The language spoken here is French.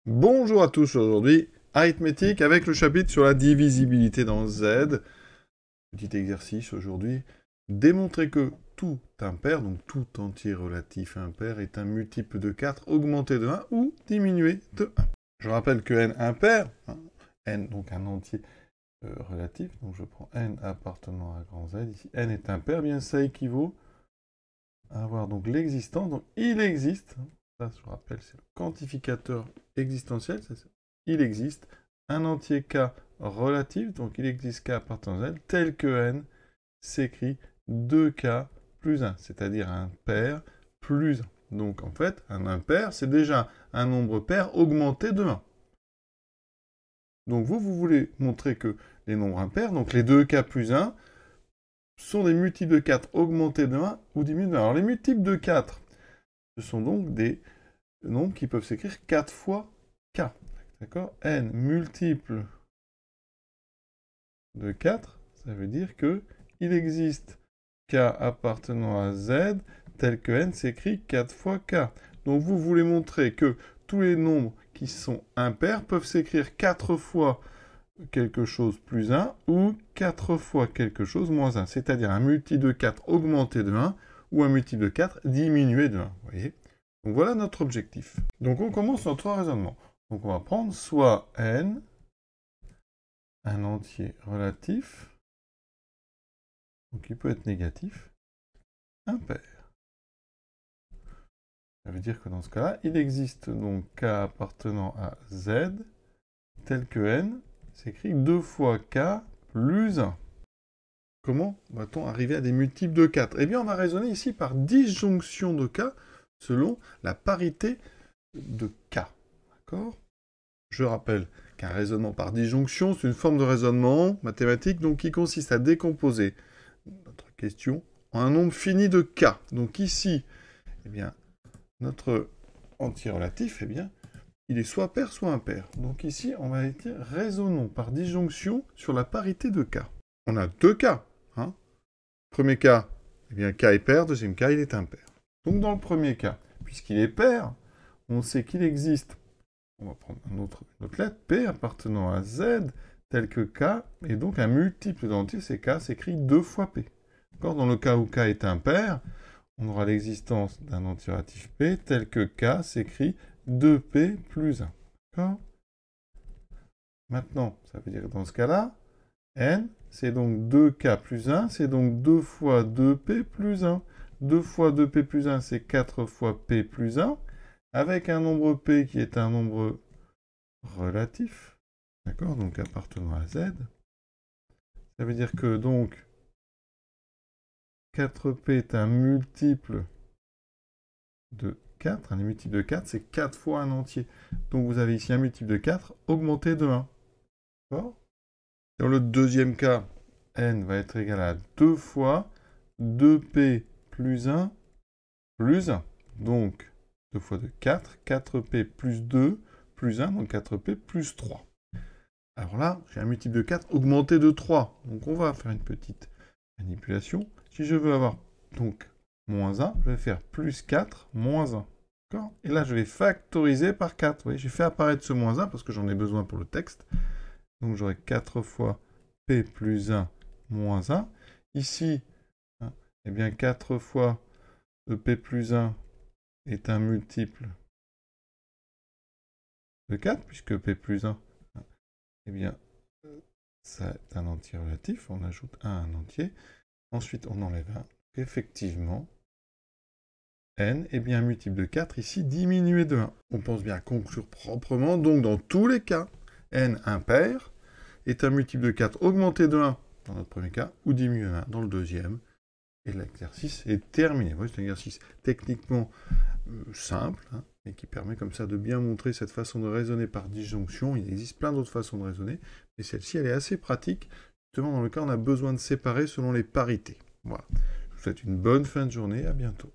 Bonjour à tous, aujourd'hui, arithmétique avec le chapitre sur la divisibilité dans Z. Petit exercice aujourd'hui, démontrer que tout impair, donc tout entier relatif impair, est un multiple de 4 augmenté de 1 ou diminué de 1. Je rappelle que n impair, n donc un entier relatif, donc je prends n appartenant à grand Z, ici n est impair, bien ça équivaut à avoir donc l'existence, donc il existe, ça je rappelle c'est le quantificateur existentiel, il existe un entier K relatif, donc il existe K appartenant à Z, tel que n s'écrit 2K plus 1, c'est-à-dire un pair plus 1. Donc en fait, un impair, c'est déjà un nombre pair augmenté de 1. Donc vous voulez montrer que les nombres impairs, donc les 2K plus 1, sont des multiples de 4 augmentés de 1 ou diminués de 1. Alors les multiples de 4, ce sont donc des nombres qui peuvent s'écrire 4 fois K. D'accord? N multiple de 4, ça veut dire que il existe K appartenant à Z tel que N s'écrit 4 fois K. Donc vous voulez montrer que tous les nombres qui sont impairs peuvent s'écrire 4 fois quelque chose plus 1 ou 4 fois quelque chose moins 1, c'est-à-dire un multiple de 4 augmenté de 1 ou un multiple de 4 diminué de 1. Vous voyez? Donc voilà notre objectif. Donc on commence notre raisonnement. Donc on va prendre soit n, un entier relatif, donc qui peut être négatif, impair. Ça veut dire que dans ce cas-là, il existe donc k appartenant à z, tel que n s'écrit 2 fois k plus 1. Comment va-t-on arriver à des multiples de 4? Eh bien, on va raisonner ici par disjonction de k selon la parité de k. D'accord? Je rappelle qu'un raisonnement par disjonction, c'est une forme de raisonnement mathématique donc, qui consiste à décomposer notre question en un nombre fini de k. Donc ici, eh bien, notre entier relatif, eh bien, il est soit pair, soit impair. Donc ici, on va dire raisonnons par disjonction sur la parité de k. On a deux cas. Premier cas, eh bien, k est pair. Deuxième cas, il est impair. Donc dans le premier cas, puisqu'il est pair, on sait qu'il existe, on va prendre une autre lettre, P appartenant à Z, tel que K, et donc un multiple d'entier, c'est K, s'écrit 2 fois P. Dans le cas où K est impair, on aura l'existence d'un entier relatif P, tel que K s'écrit 2P plus 1. D'accord? Maintenant, ça veut dire que dans ce cas-là, N, c'est donc 2K plus 1, c'est donc 2 fois 2P plus 1. 2 fois 2P plus 1, c'est 4 fois P plus 1, avec un nombre P qui est un nombre relatif, d'accord, donc appartenant à Z. Ça veut dire que donc 4P est un multiple de 4, un multiple de 4, c'est 4 fois un entier. Donc vous avez ici un multiple de 4 augmenté de 1. D'accord? Dans le deuxième cas, n va être égal à 2 fois 2p plus 1 plus 1. Donc 2 fois 2, 4. 4p plus 2 plus 1, donc 4p plus 3. Alors là, j'ai un multiple de 4 augmenté de 3. Donc on va faire une petite manipulation. Si je veux avoir donc moins 1, je vais faire plus 4 moins 1. D'accord? Et là, je vais factoriser par 4. Vous voyez, j'ai fait apparaître ce moins 1 parce que j'en ai besoin pour le texte. Donc j'aurai 4 fois p plus 1 moins 1. Ici, eh bien 4 fois p plus 1 est un multiple de 4, puisque p plus 1, eh bien, ça est un entier relatif. On ajoute 1 à un entier. Ensuite, on enlève 1. Effectivement, n est bien un multiple de 4, ici diminué de 1. On pense bien conclure proprement. Donc, dans tous les cas, n impair est un multiple de 4 augmenté de 1 dans notre premier cas, ou diminué de 1 dans le deuxième. Et l'exercice est terminé. C'est un exercice techniquement simple, et qui permet comme ça de bien montrer cette façon de raisonner par disjonction. Il existe plein d'autres façons de raisonner, mais celle-ci, elle est assez pratique, justement dans le cas où on a besoin de séparer selon les parités. Voilà. Je vous souhaite une bonne fin de journée, à bientôt.